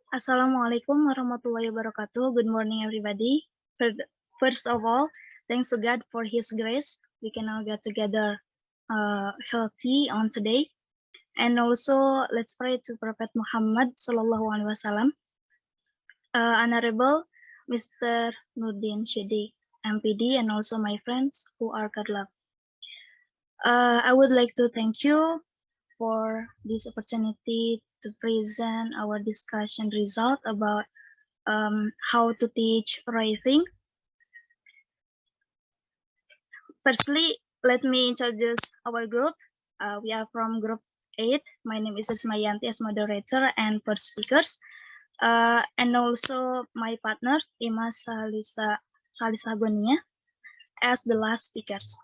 Assalamualaikum warahmatullahi wabarakatuh. Good morning, everybody. First of all, thanks to God for His grace. We can all get together healthy on today. And also, let's pray to Prophet Muhammad Sallallahu Alaihi Wasallam. Honorable Mr. Nurdin Shidi, MPD, and also my friends who are God love. I would like to thank you for this opportunity to present our discussion result about how to teach writing. Firstly, let me introduce our group. We are from group 8. My name is Ismayanti as moderator and first speakers. And also my partner, Ima Salisa Gonia, as the last speakers.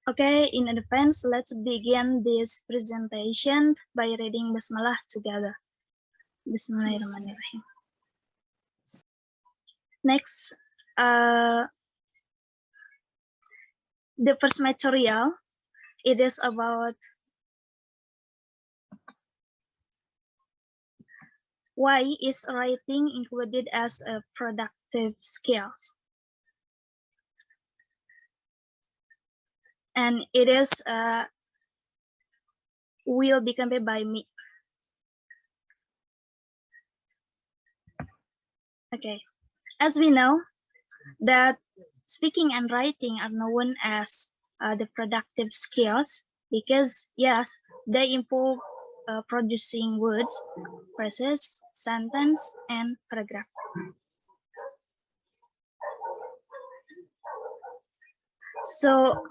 Okay, in advance, let's begin this presentation by reading Basmalah together. Bismillahirrahmanirrahim. Next, the first material, it is about why is writing included as a productive skill? And it is will be conveyed by me. Okay, as we know that speaking and writing are known as the productive skills because yes, they involve producing words, phrases, sentence, and paragraph. So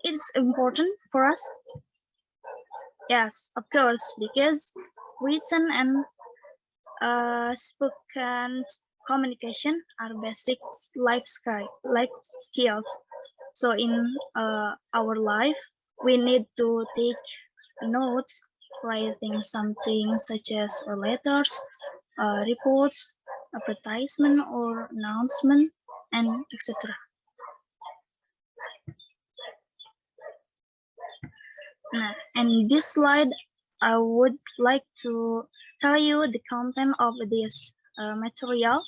it's important for us. Yes, of course, because written and spoken communication are basic life skills. So in our life, we need to take notes, writing something such as letters, reports, advertisement or announcement, and etc. And this slide, I would like to tell you the content of this material.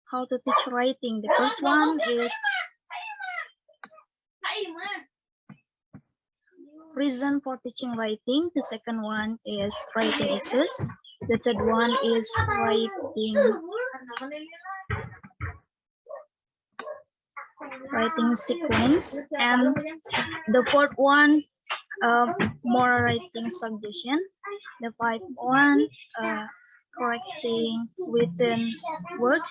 How to teach writing. The first one is reason for teaching writing. The second one is writing issues. The third one is writing sequence. And the fourth one, more writing suggestion. The fifth one, correcting written work.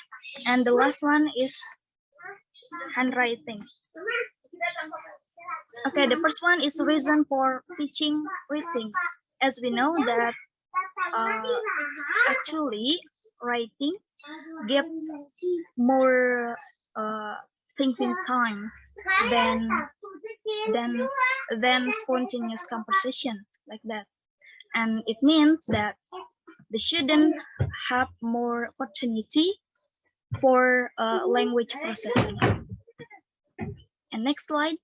And the last one is handwriting. Okay, the first one is reason for teaching writing. As we know that actually writing give more thinking time than spontaneous conversation like that. And it means that the student have more opportunity for language processing. And next slide.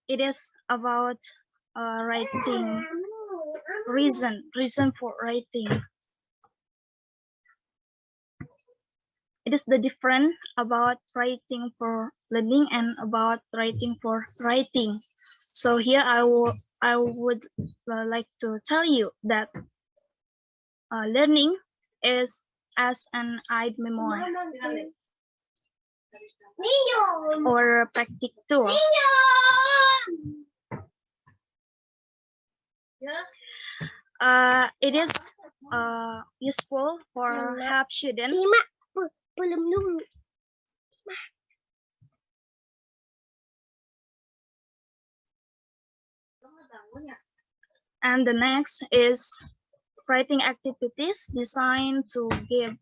It is about writing reason for writing. It is the difference about writing for learning and about writing for writing. So here I would like to tell you that learning is as an aid memory or practice tools. It is useful for help students. And the next is writing activities designed to give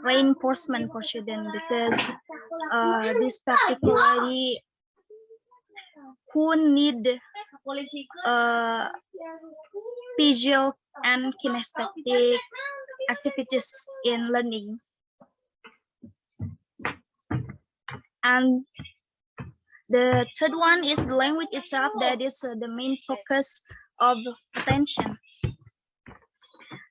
reinforcement for students because this particularly who need visual and kinesthetic activities in learning. And The third one is the language itself, that is the main focus of attention,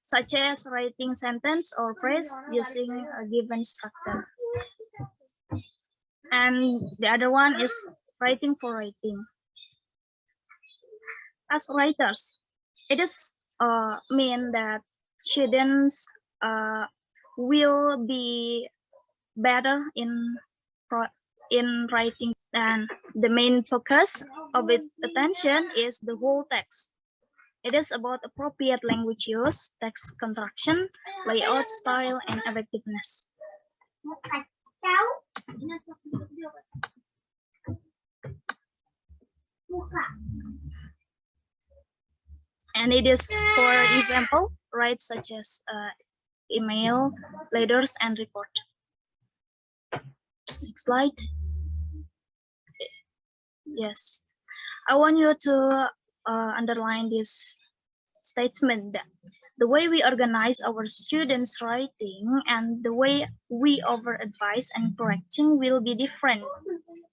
such as writing sentence or phrase using a given structure. And the other one is writing for writing. As writers, it is mean that students will be better in writing, and the main focus of its attention is the whole text. It is about appropriate language use, text construction, layout, style, and effectiveness. And it is, for example, write such as email, letters, and report. Next slide. Yes, I want you to underline this statement that the way we organize our students' writing and the way we over advise and correcting will be different.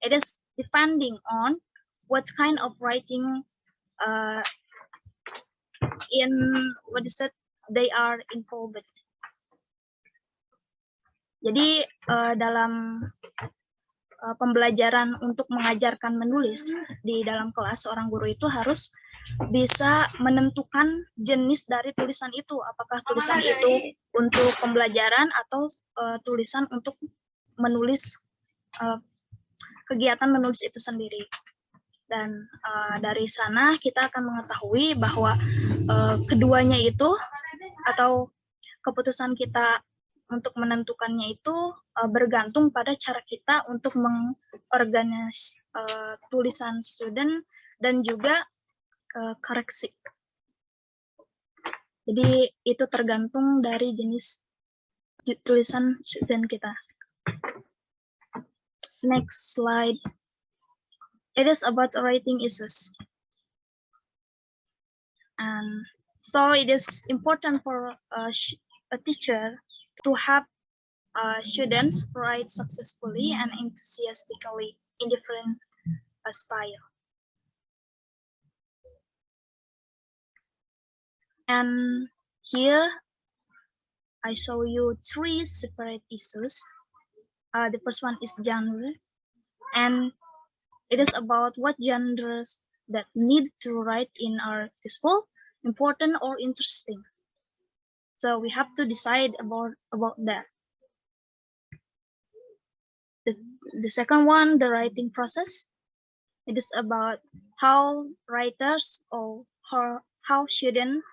It is depending on what kind of writing they are involved. Jadi dalam pembelajaran untuk mengajarkan menulis di dalam kelas, seorang guru itu harus bisa menentukan jenis dari tulisan itu, apakah tulisan itu untuk pembelajaran atau tulisan untuk menulis, kegiatan menulis itu sendiri. Dan dari sana kita akan mengetahui bahwa keduanya itu atau keputusan kita untuk menentukannya itu bergantung pada cara kita untuk mengorganisasi tulisan student dan juga koreksi. Jadi itu tergantung dari jenis tulisan student kita. Next slide. It is about writing issues. And so it is important for a teacher to have students write successfully and enthusiastically in different style. And here I show you 3 separate issues. The first one is genre, and it is about what genres that need to write in are useful, important, or interesting. So we have to decide about that. The second one, the writing process. It is about how writers or how students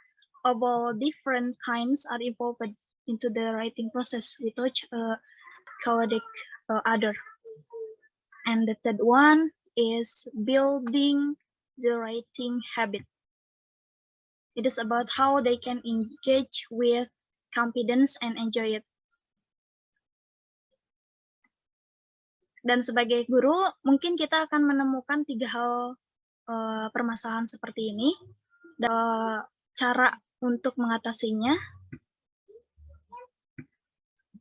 of all different kinds are involved into the writing process without chaotic order. And the third one is building the writing habit. It is about how they can engage with confidence and enjoy it. Dan sebagai guru, mungkin kita akan menemukan 3 hal permasalahan seperti ini. Dan cara untuk mengatasinya,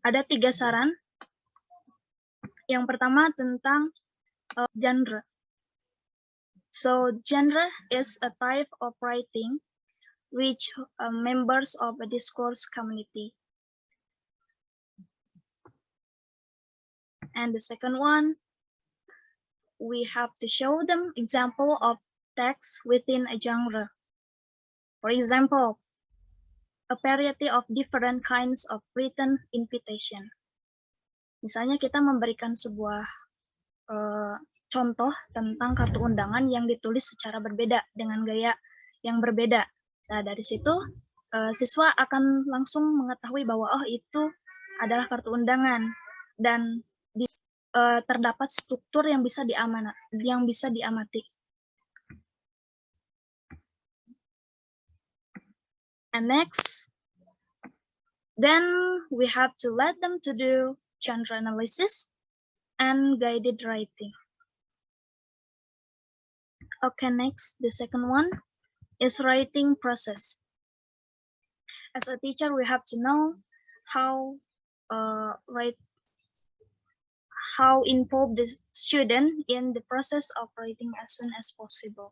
ada 3 saran. Yang pertama tentang genre. So genre is a type of writing which members of a discourse community. And the second one, we have to show them example of text within a genre. For example, a variety of different kinds of written invitation. Misalnya kita memberikan sebuah contoh tentang kartu undangan yang ditulis secara berbeda dengan gaya yang berbeda. Nah, dari situ siswa akan langsung mengetahui bahwa oh itu adalah kartu undangan dan terdapat struktur yang bisa diamati. And next, then we have to let them to do genre analysis and guided writing. Okay, next, the second one is writing process. As a teacher, we have to know how how involve the student in the process of writing as soon as possible.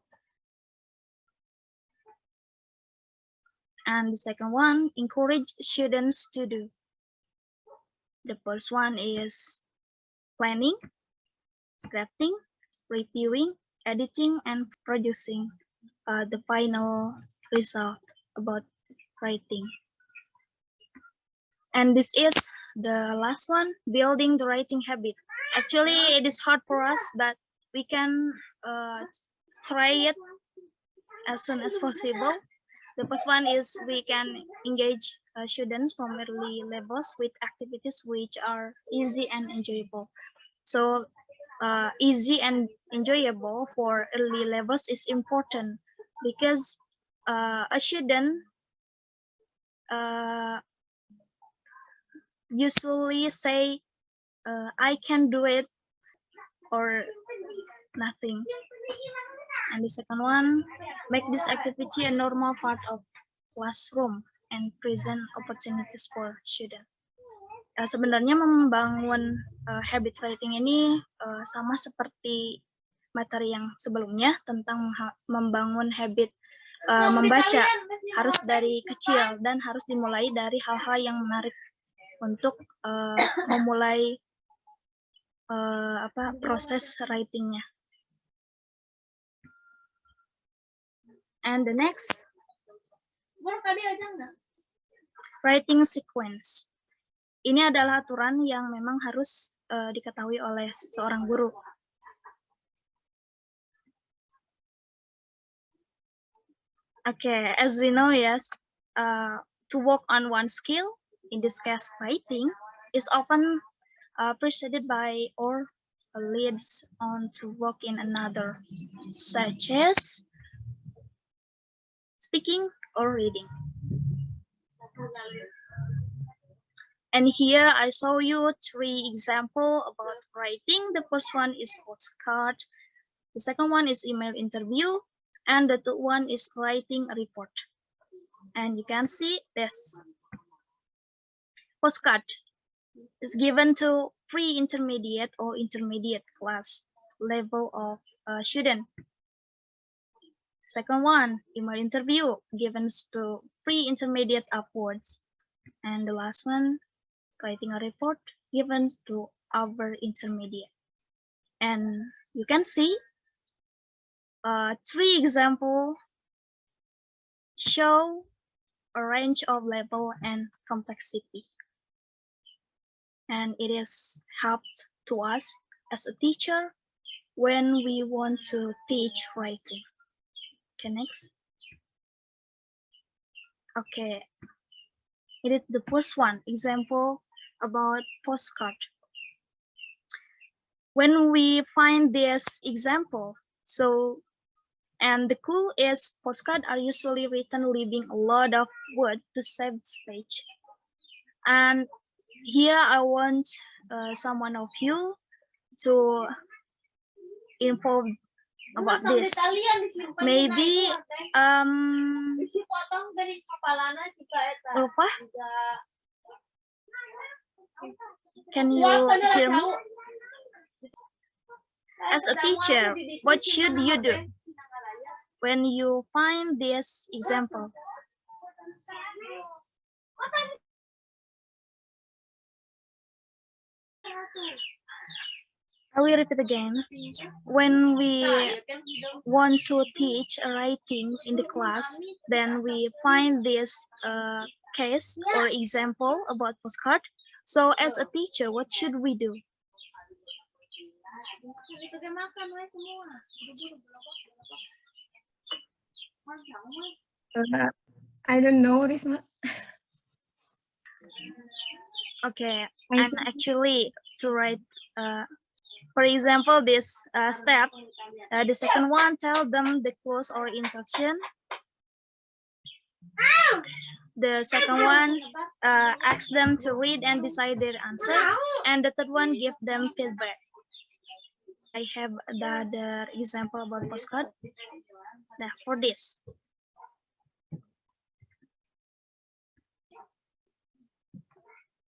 And the second one, encourage students to do. The first one is planning, drafting, reviewing, editing, and producing the final result about writing. And this is the last one, building the writing habit. Actually, it is hard for us, but we can try it as soon as possible. The first one is we can engage students from early levels with activities which are easy and enjoyable. So easy and enjoyable for early levels is important because a student usually say, I can do it or nothing. And the second one, make this activity a normal part of classroom and present opportunities for students. Sebenarnya membangun habit writing ini sama seperti materi yang sebelumnya tentang membangun habit membaca, harus dari kecil dan harus dimulai dari hal-hal yang menarik untuk memulai proses writingnya. And the next, writing sequence. Ini adalah aturan yang memang harus diketahui oleh seorang guru. Okay, as we know, yes, to work on one skill, in this case writing, is often preceded by or leads on to work in another, such as speaking or reading. And here I show you 3 examples about writing. The first one is postcard, the second one is email interview, and the third one is writing a report. And you can see this. Postcard is given to pre-intermediate or intermediate class level of student. Second one, email interview, given to pre-intermediate upwards. And the last one, writing a report, given to upper intermediate. And you can see 3 examples show a range of level and complexity. And it is helped to us as a teacher when we want to teach writing. Okay, next. Okay, it is the first one, example about postcard. When we find this example, and the clue is postcard are usually written leaving a lot of words to save space. And here I want someone of you to inform about this. Maybe Rupa, can you hear me? As a teacher, what should you do when you find this example? I will repeat again. When we want to teach writing in the class, then we find this case or example about postcard. So as a teacher, what should we do? I don't know, Risma. Okay, and actually to write, for example, this step, the second one, tell them the clues or instruction. The second one, ask them to read and decide their answer. And the third one, give them feedback. I have the other example about postcard. Now, for this.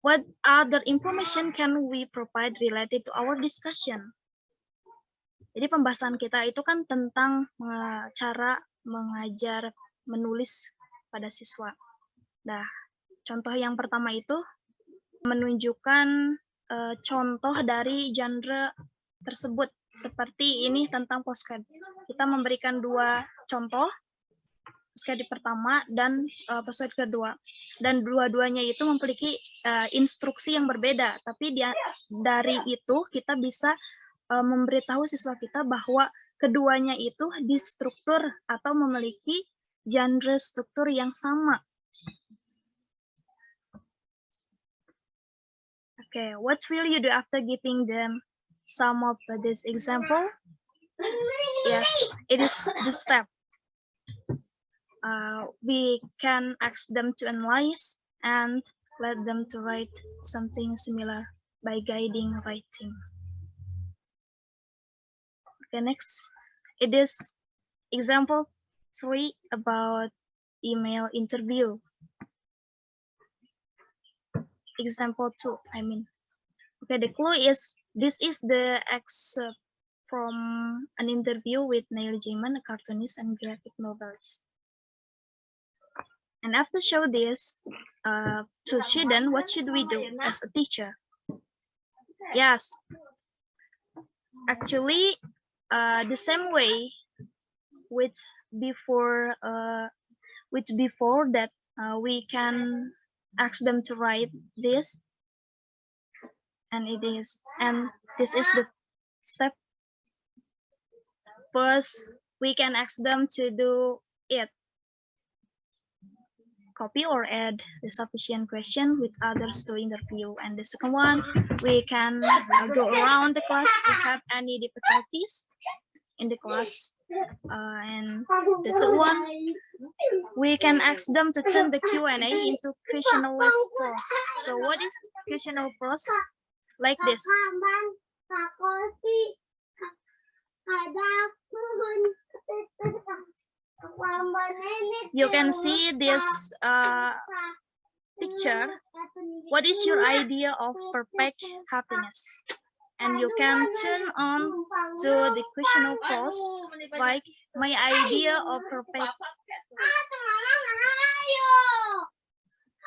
What other information can we provide related to our discussion? Jadi pembahasan kita itu kan tentang cara mengajar menulis pada siswa. Nah, contoh yang pertama itu menunjukkan contoh dari genre tersebut. Seperti ini tentang postcard. Kita memberikan dua contoh, postcard pertama dan postcard kedua. Dan dua-duanya itu memiliki instruksi yang berbeda. Tapi dari itu kita bisa memberitahu siswa kita bahwa keduanya itu distruktur atau memiliki genre struktur yang sama. Okay, what will you do after giving them some of this example? Yes, it is the step. We can ask them to analyze and let them to write something similar by guiding writing. Okay, next, it is example 3 about email interview. Example 2, I mean. Okay, the clue is, this is the excerpt from an interview with Neil Gaiman, a cartoonist and graphic novelist. And after show this to students, what should we do as a teacher? Yes, actually, the same way with before that we can ask them to write this, and this is the step. First, we can ask them to do it, copy or add the sufficient question with others to interview. And the second one, we can go around the class if we have any difficulties in the class. And the third one, we can ask them to turn the Q&A into questionless prose. So what is questionable prose? Like this. You can see this picture. What is your idea of perfect happiness? And you can turn on to the questionable prose, like my idea of perfect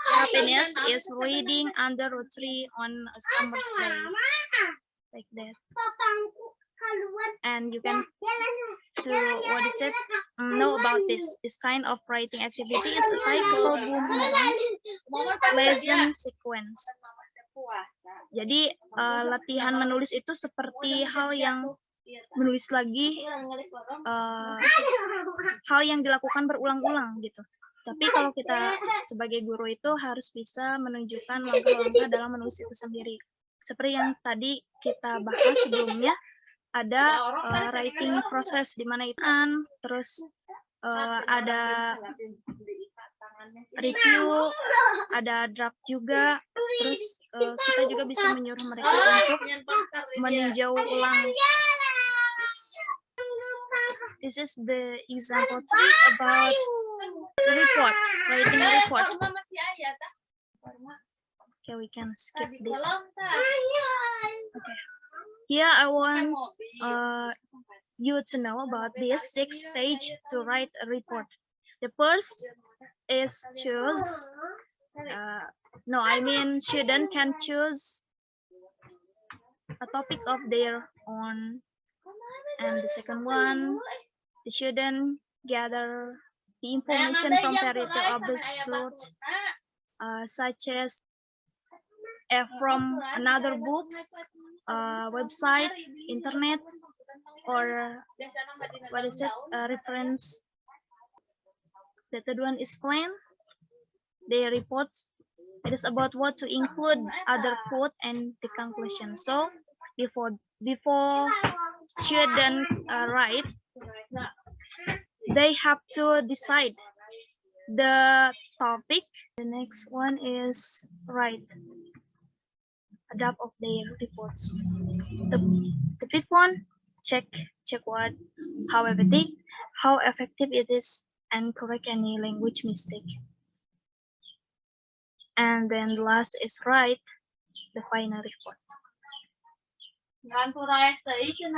happiness is reading under a tree on a summer's day, like that. And you can know about this kind of writing activity is a typical boomerang lesson sequence. Jadi latihan menulis itu seperti hal yang menulis lagi, hal yang dilakukan berulang-ulang gitu. Tapi kalau kita sebagai guru itu harus bisa menunjukkan langkah-langkah dalam menulis itu sendiri. Seperti yang tadi kita bahas sebelumnya, ada writing proses di mana itu terus ada review, ada draft juga, terus kita juga bisa menyuruh mereka untuk meninjau ulang. This is the example 3 about the report, writing a report. Okay, we can skip this. Okay. Here I want you to know about this 6 stage to write a report. The first is choose. Student can choose a topic of their own. And the second one, the student gather the information from variety of the sort, such as from another books, website, internet, or reference. The third one is plan. Their reports. It is about what to include, other quote, and the conclusion. So before student write, they have to decide the topic. The next one is write a draft of their reports. The fifth one, check how effective it is, and correct any language mistake. And then the last is write the final report.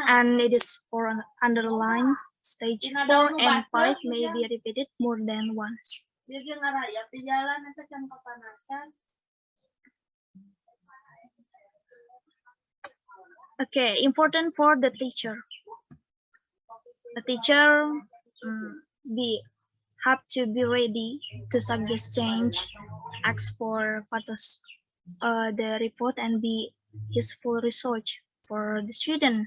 And it is for an underline. Stage 4 and 5 may be repeated more than once. Okay, important for the teacher. The teacher have to be ready to suggest change, ask for photos, the report, and be useful research for the student.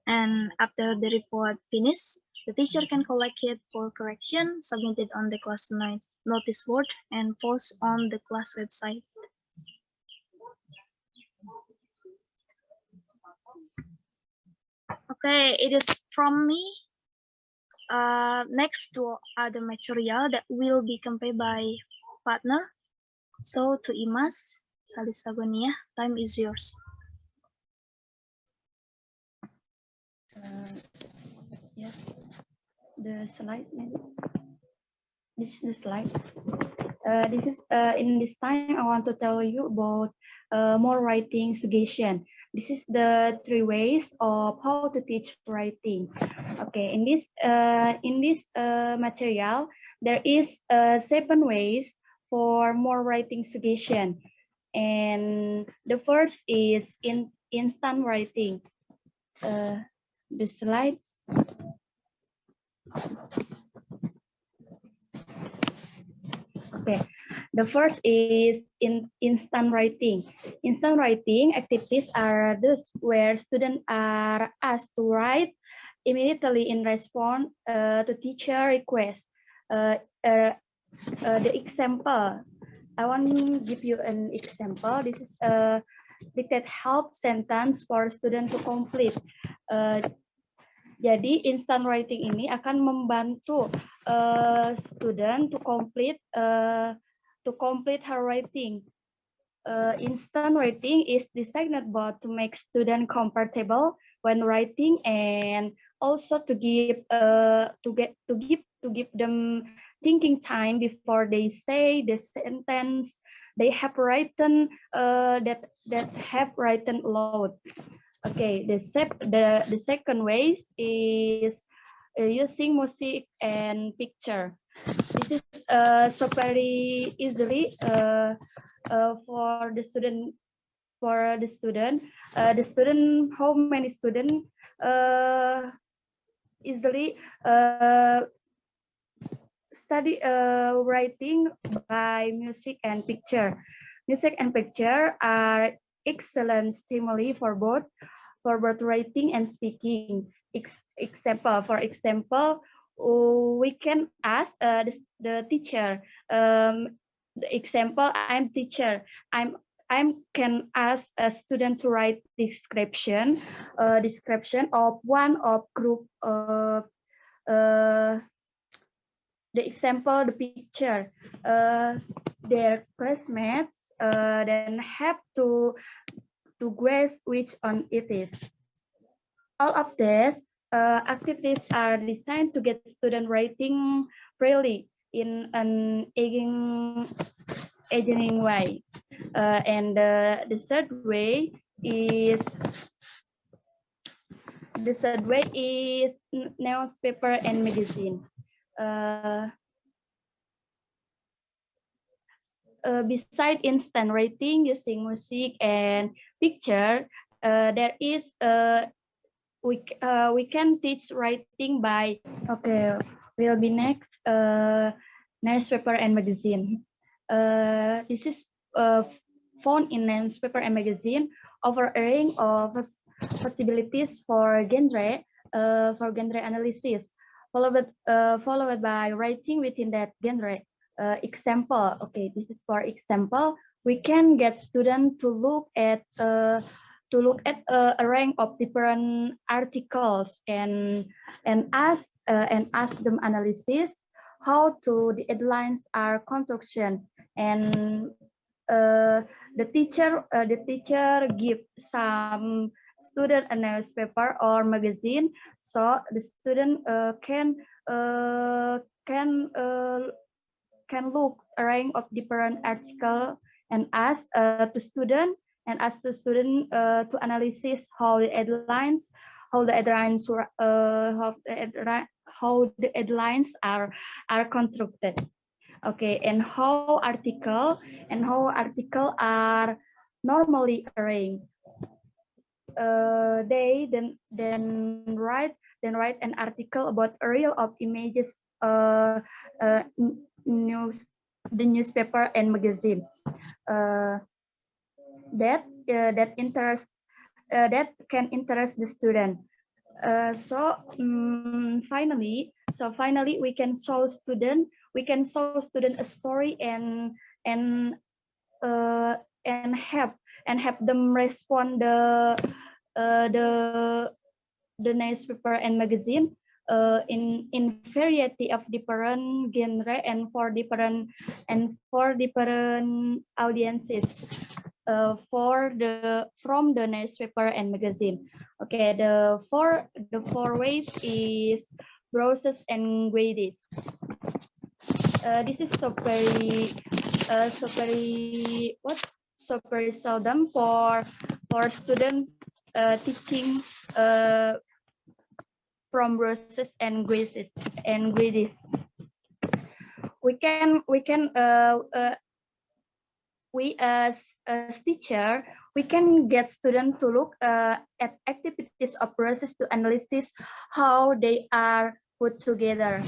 And after the report finished, the teacher can collect it for correction, submit it on the class notice board, and post on the class website. Okay, it is from me. Next to other material that will be conveyed by partner. So to Imas, Salisagonia, time is yours. Yes, the slide maybe. This is the slide. This is in this time I want to tell you about more writing suggestion. This is the 3 ways of how to teach writing. Okay, in this material there is 7 ways for more writing suggestion, and the first is instant writing. The slide. Okay, the first is instant writing. Instant writing activities are those where students are asked to write immediately in response to teacher request. The example, I want to give you an example. This is a dictate help sentence for student to complete. Jadi instant writing ini akan membantu student to complete her writing. Instant writing is designed both to make student comfortable when writing and also to give them thinking time before they say the sentence they have written that have written aloud. Okay, the second way is using music and picture. This is so very easily for the student. How many students easily study writing by music and picture. Music and picture are excellent stimuli for both writing and speaking. For example, we can ask the teacher. The example, I'm teacher. I can ask a student to write description of one of group. The example, the picture. Their classmates then have to guess which one it is. All of these activities are designed to get student writing freely in an engaging way. And the third way is newspaper and magazine. Beside instant writing using music and picture, there is we can teach writing by, okay, will be next, newspaper and magazine. This is found in newspaper and magazine over a range of possibilities for genre analysis, followed by writing within that genre. Example, okay, this is for example. We can get students to look at a range of different articles and ask them analysis how to the headlines are construction, and the teacher give some student a newspaper or magazine, so the student can look a range of different articles to student to analysis how the headlines are constructed. Okay, and how article are normally arranged. They then write an article about a reel of images, the newspaper and magazine that can interest the student. Finally, we can show student a story and have them respond the newspaper and magazine in variety of different genre and for different audiences from the newspaper and magazine. Okay, the four ways is browses and grades. This is so very seldom for student teaching from browses and grades. We as teacher, we can get students to look at activities of process to analysis how they are put together.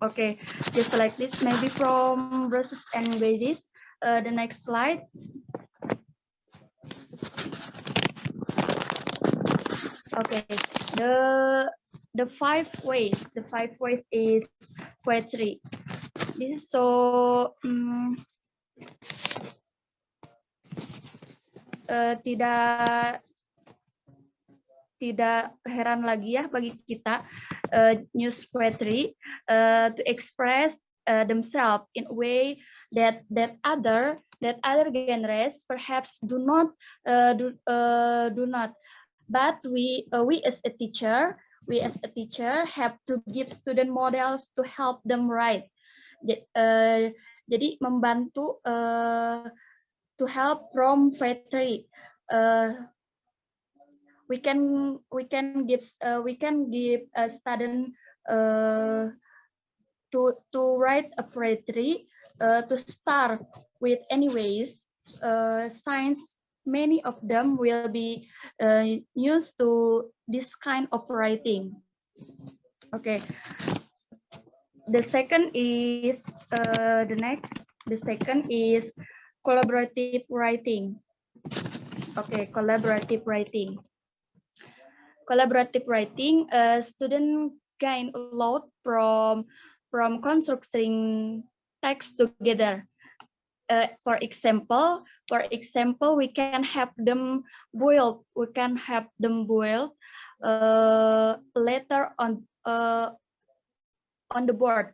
Okay, just like this, maybe from process and grades. The next slide. Okay, the five ways is poetry. This is so tidak heran lagi ya bagi kita news poetry to express themselves in a way that other genres perhaps do not, but we as a teacher have to give student models to help them write. Jadi membantu to help from poetry. We can give a student to write a poetry to start with. Anyways, science, many of them will be used to this kind of writing. Okay. The second is the second is collaborative writing. Okay, collaborative writing. Students gain a lot from constructing text together. For example, we can have them boil. Letter on the board.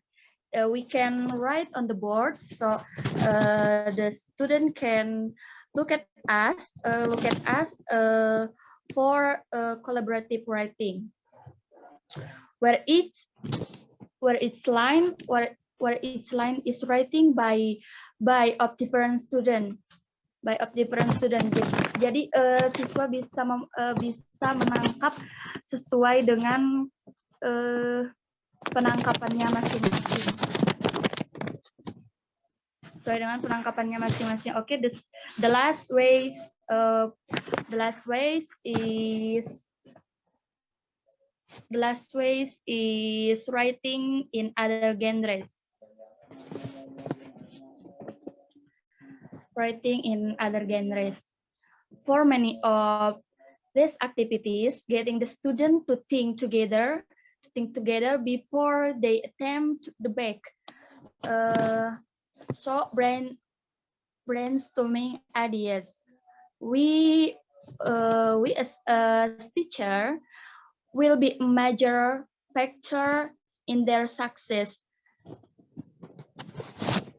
We can write on the board, so the student can look at us for collaborative writing, where each line is writing by of different student. Jadi siswa bisa menangkap sesuai dengan penangkapannya masing-masing. Okay, the last ways is writing in other genres. For many of these activities, getting the student to think together before they attempt the back. So brainstorming ideas. We as a teacher will be a major factor in their success.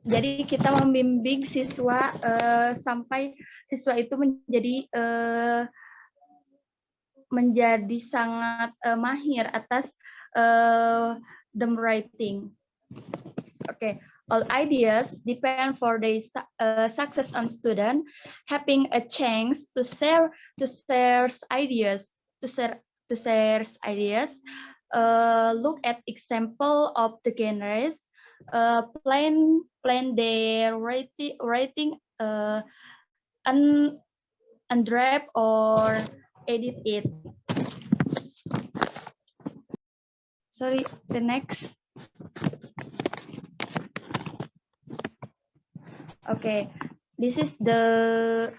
Jadi kita membimbing siswa sampai siswa itu menjadi sangat mahir atas them writing. Okay, All ideas depend for their success on student having a chance to share ideas to share ideas. Look at example of the genres. Plan their writing undraft or edit it. Sorry, the next. Okay, this is the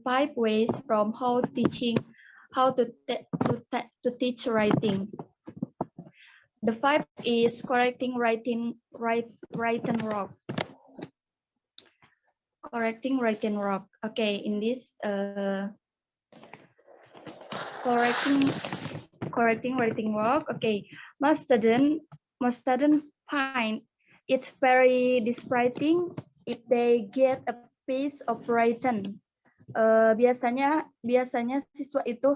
five ways from how to teach writing. The 5 is correcting writing wrong. Correcting writing wrong. Okay, in this correcting writing wrong. Okay, most students find it very distracting if they get a piece of written. Biasanya siswa itu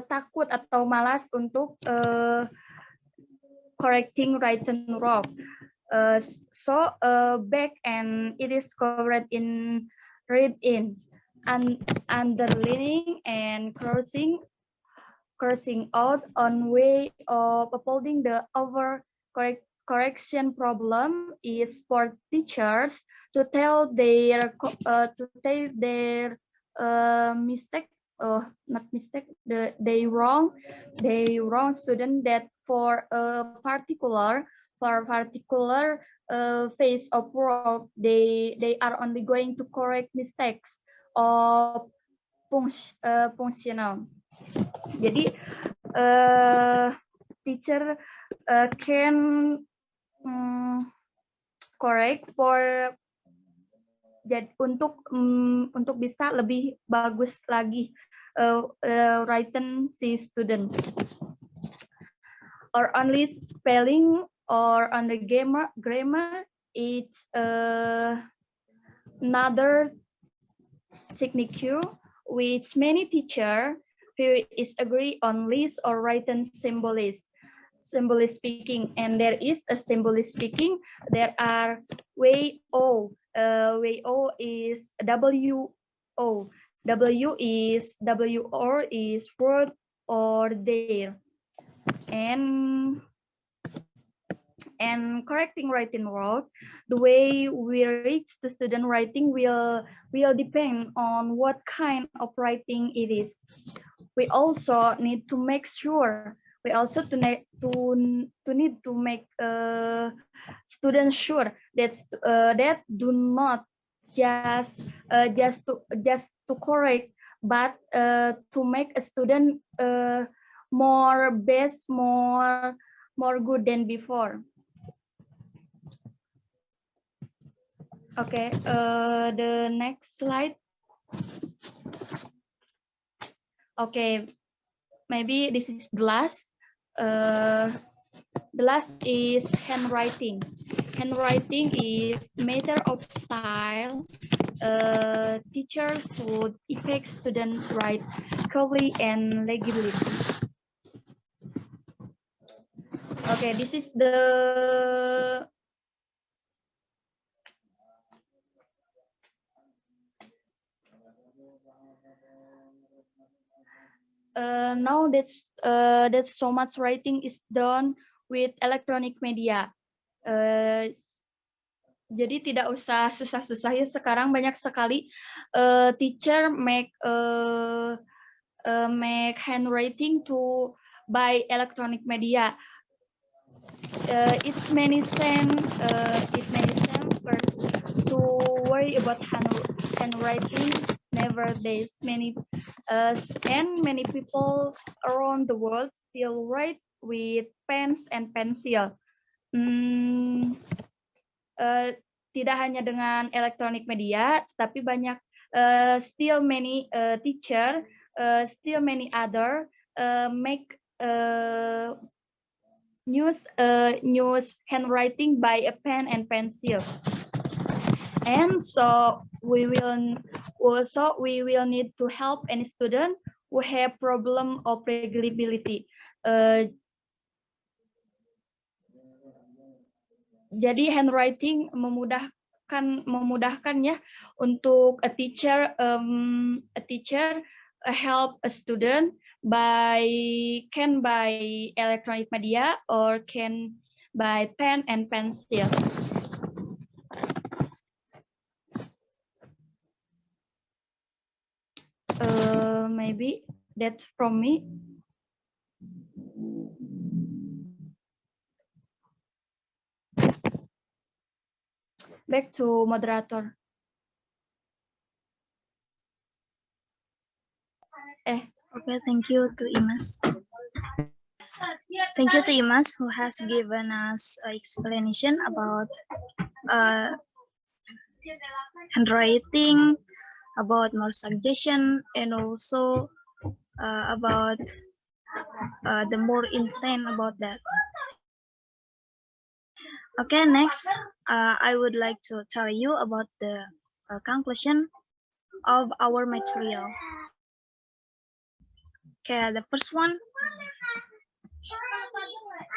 takut atau malas untuk correcting written wrong. So back and it is covered in read in and underlining and crossing out on way of upholding the over correction problem is for teachers to tell their mistake, not mistake, they wrong student that for a particular phase of work they are only going to correct mistakes of functional. Jadi teacher can correct for untuk bisa lebih bagus lagi written si student, or only spelling or on the grammar. It's another technique which many teacher who is agree on list or written symbolic speaking, and there is a symbolic speaking. There are way O. Way O is W-O. W is W or is word or there. And correcting writing wrong, the way we reach the student writing will depend on what kind of writing it is. We also need to make sure. We also need to make students sure that do not just to correct, but to make a student more good than before. Okay, the next slide. Okay, maybe this is the last. The last is handwriting. Handwriting is matter of style. Teachers would expect students write clearly and legibly. Okay, this is the now that's so much writing is done with electronic media. Jadi tidak usah susah-susah ya, sekarang banyak sekali teacher make handwriting to by electronic media. It's many sense to worry about handwriting. Nowadays, many people around the world still write with pens and pencil. Tidak hanya dengan electronic media, tapi banyak still many teacher, still many other make news handwriting by a pen and pencil. And so we will need to help any student who have problem of readability. jadi handwriting memudahkan ya untuk a teacher help a student by electronic media or can by pen and pencil. Maybe that's from me. Back to moderator. Okay, thank you to Imas. Thank you to Imas who has given us an explanation about handwriting, about more suggestion, and also about the more intent about that. Okay, next, I would like to tell you about the conclusion of our material. Okay, the first one,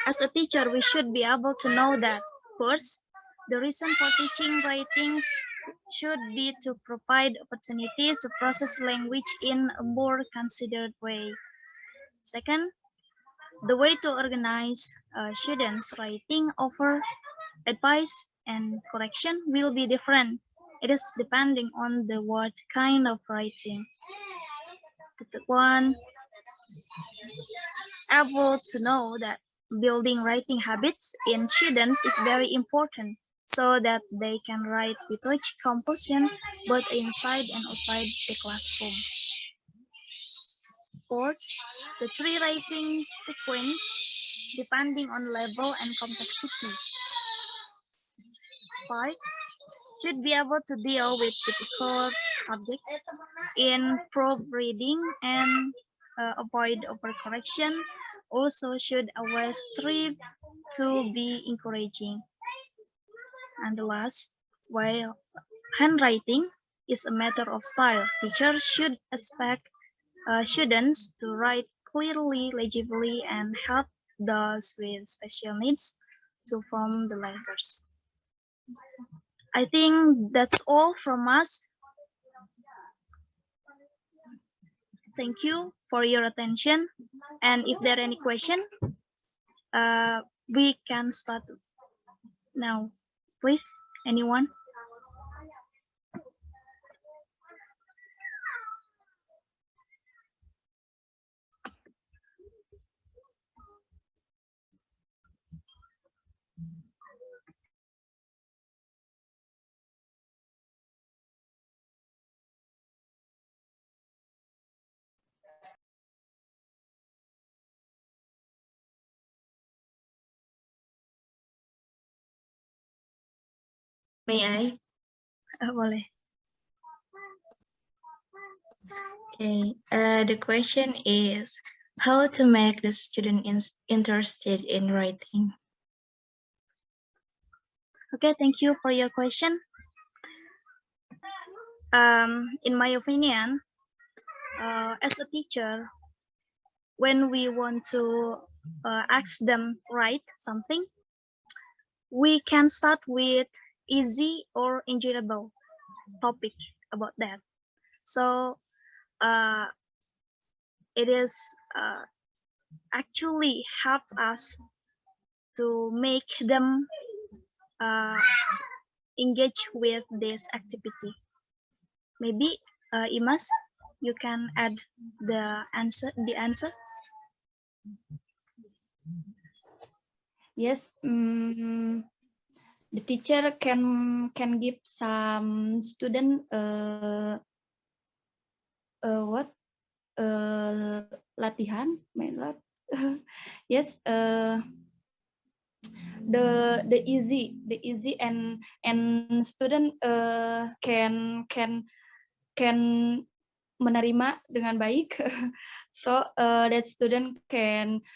as a teacher, we should be able to know that first, the reason for teaching writings should be to provide opportunities to process language in a more considered way. Second, the way to organize students' writing offer advice and correction will be different. It is depending on the what kind of writing. The third one, able to know that building writing habits in students is very important so that they can write without compulsion both inside and outside the classroom. Fourth, the three writing sequence depending on level and complexity. 5, should be able to deal with difficult subjects in proofreading and avoid overcorrection. Also should always strive to be encouraging. And the last, while handwriting is a matter of style, teachers should expect students to write clearly, legibly, and help those with special needs to form the letters. I think that's all from us. Thank you for your attention. And if there are any questions, we can start now. Please, anyone? May I? Boleh. Okay. The question is how to make the student interested in writing. Okay, thank you for your question. In my opinion, as a teacher, when we want to ask them write something, we can start with easy or enjoyable topic about that. So it is actually helped us to make them engage with this activity. Maybe Imas, you can add the answer. Yes, the teacher can give some student latihan, yes, the easy and student can menerima dengan baik. So that student can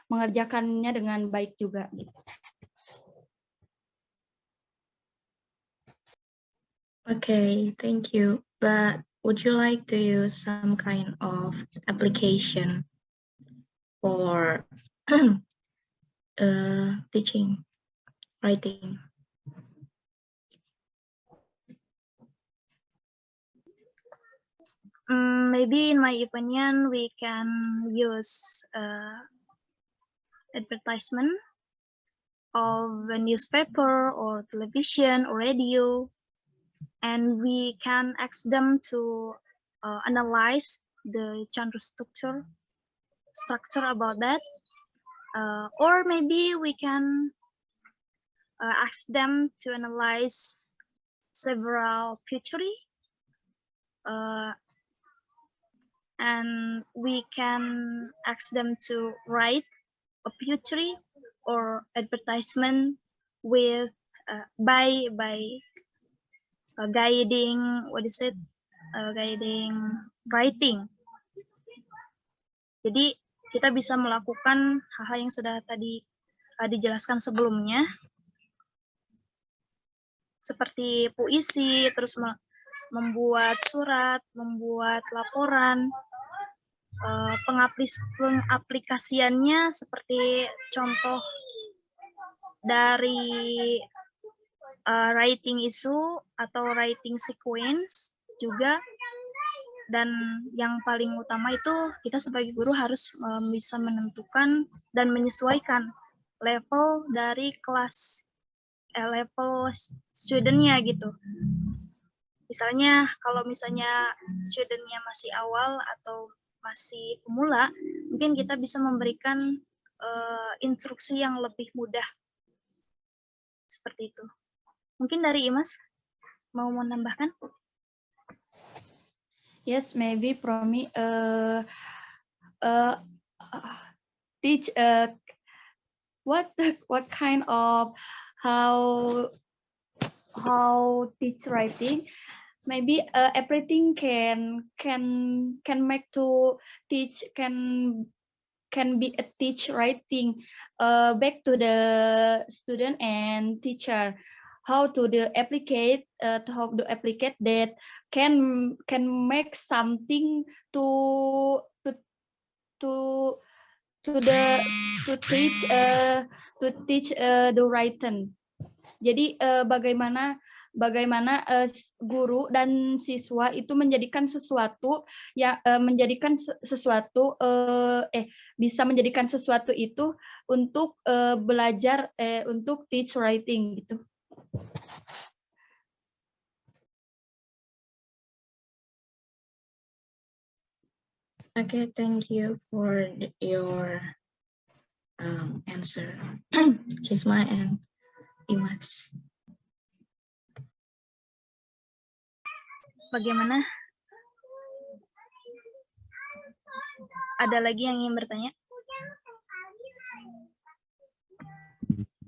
mengerjakannya dengan baik juga. Okay, thank you. But would you like to use some kind of application for teaching writing? Maybe in my opinion, we can use advertisement of a newspaper or television or radio, and we can ask them to analyze the genre structure about that, or maybe we can ask them to analyze several poetry, and we can ask them to write a poetry or advertisement with by guiding guiding writing. Jadi kita bisa melakukan hal-hal yang sudah tadi dijelaskan sebelumnya, seperti puisi, terus membuat surat, membuat laporan. Pengaplikasiannya seperti contoh dari writing issue atau writing sequence juga. Dan yang paling utama itu kita sebagai guru harus bisa menentukan dan menyesuaikan level dari kelas, level studentnya gitu. Misalnya kalau misalnya studentnya masih awal atau masih pemula, mungkin kita bisa memberikan instruksi yang lebih mudah. Seperti itu. Mungkin dari Imas mau menambahkan? Yes, maybe from me teach what kind of how teach writing. Maybe everything can make to teach can be a teach writing back to the student and teacher. How to applicate that can make something to teach the writing. Jadi bagaimana guru dan siswa itu menjadikan sesuatu bisa menjadikan sesuatu itu untuk belajar untuk teach writing gitu. Okay, thank you for your answer, Risma and Imas. Bagaimana? Ada lagi yang ingin bertanya?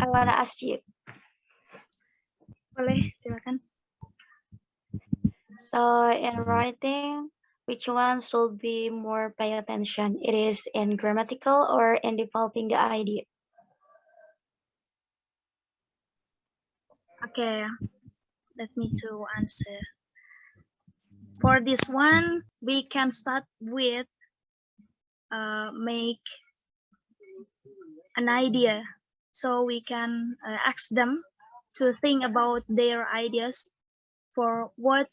I wanna ask you. Boleh, silakan. So in writing, which one should be more pay attention? It is in grammatical or in developing the idea? Okay, let me to answer. For this one, we can start with make an idea. So we can ask them to think about their ideas for what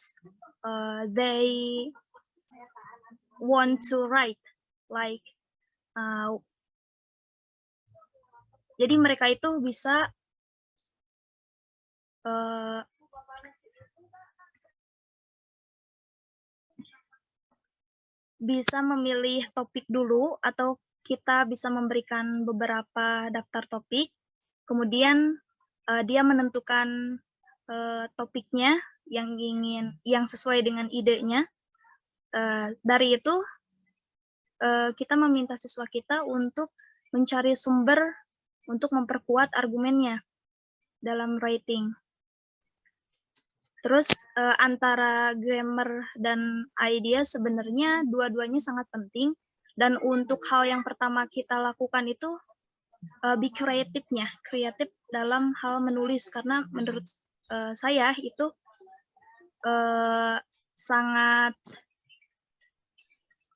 they want to write. Like, jadi mereka itu bisa memilih topik dulu, atau kita bisa memberikan beberapa daftar topik, kemudian dia menentukan topiknya yang sesuai dengan idenya. Dari itu kita meminta siswa kita untuk mencari sumber untuk memperkuat argumennya dalam writing. Terus antara grammar dan idea sebenarnya dua-duanya sangat penting, dan untuk hal yang pertama kita lakukan itu be kreatif dalam hal menulis, karena menurut saya itu sangat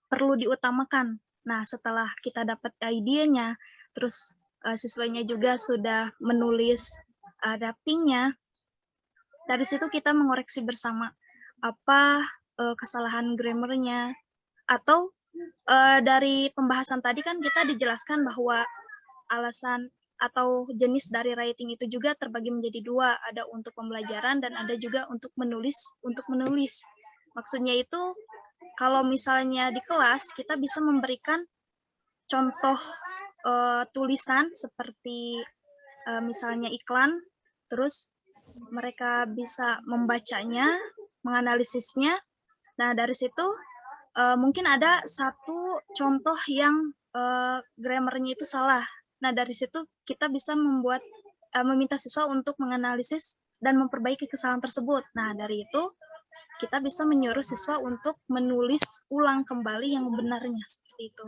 perlu diutamakan Nah, setelah kita dapat idenya, terus siswanya juga sudah menulis adaptingnya, dari situ kita mengoreksi bersama apa kesalahan grammarnya, atau dari pembahasan tadi kan kita dijelaskan bahwa alasan atau jenis dari writing itu juga terbagi menjadi dua, ada untuk pembelajaran dan ada juga untuk menulis. Maksudnya itu kalau misalnya di kelas kita bisa memberikan contoh tulisan seperti misalnya iklan, terus mereka bisa membacanya, menganalisisnya. Nah, dari situ mungkin ada satu contoh yang grammarnya itu salah. Nah, dari situ kita bisa meminta siswa untuk menganalisis dan memperbaiki kesalahan tersebut. Nah, dari itu kita bisa menyuruh siswa untuk menulis ulang kembali yang benarnya, seperti itu.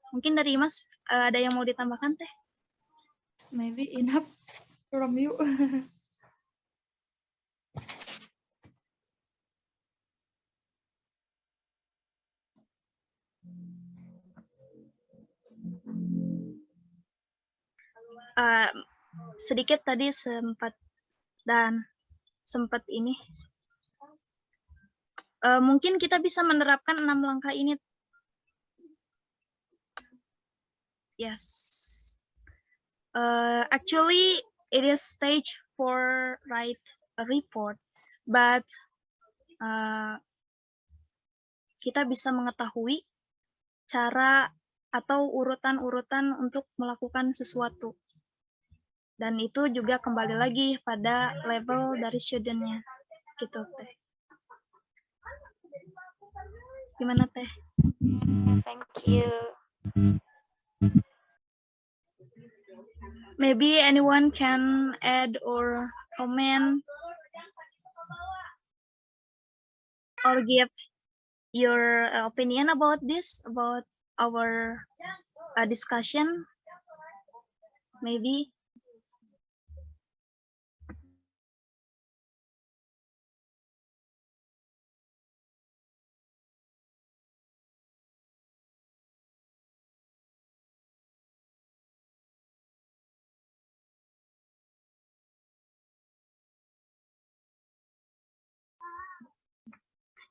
Mungkin dari Mas ada yang mau ditambahkan, Teh? Maybe enough from you. Sedikit tadi sempat ini. Mungkin kita bisa menerapkan 6 langkah ini. Yes. Actually, it is stage for write a report, but kita bisa mengetahui cara atau urutan-urutan untuk melakukan sesuatu. Dan itu juga kembali lagi pada level dari student-nya. Gitu, Teh. Gimana, Teh? Thank you. Maybe anyone can add or comment or give your opinion about this, about our discussion, maybe.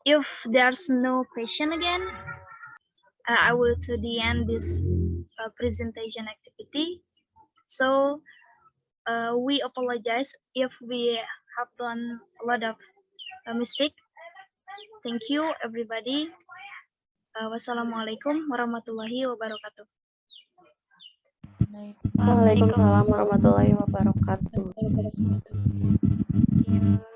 If there's no question again, I will to the end this presentation activity. So we apologize if we have done a lot of mistake. Thank you, everybody. Wassalamualaikum warahmatullahi wabarakatuh. Waalaikumsalam warahmatullahi wabarakatuh. Thank you.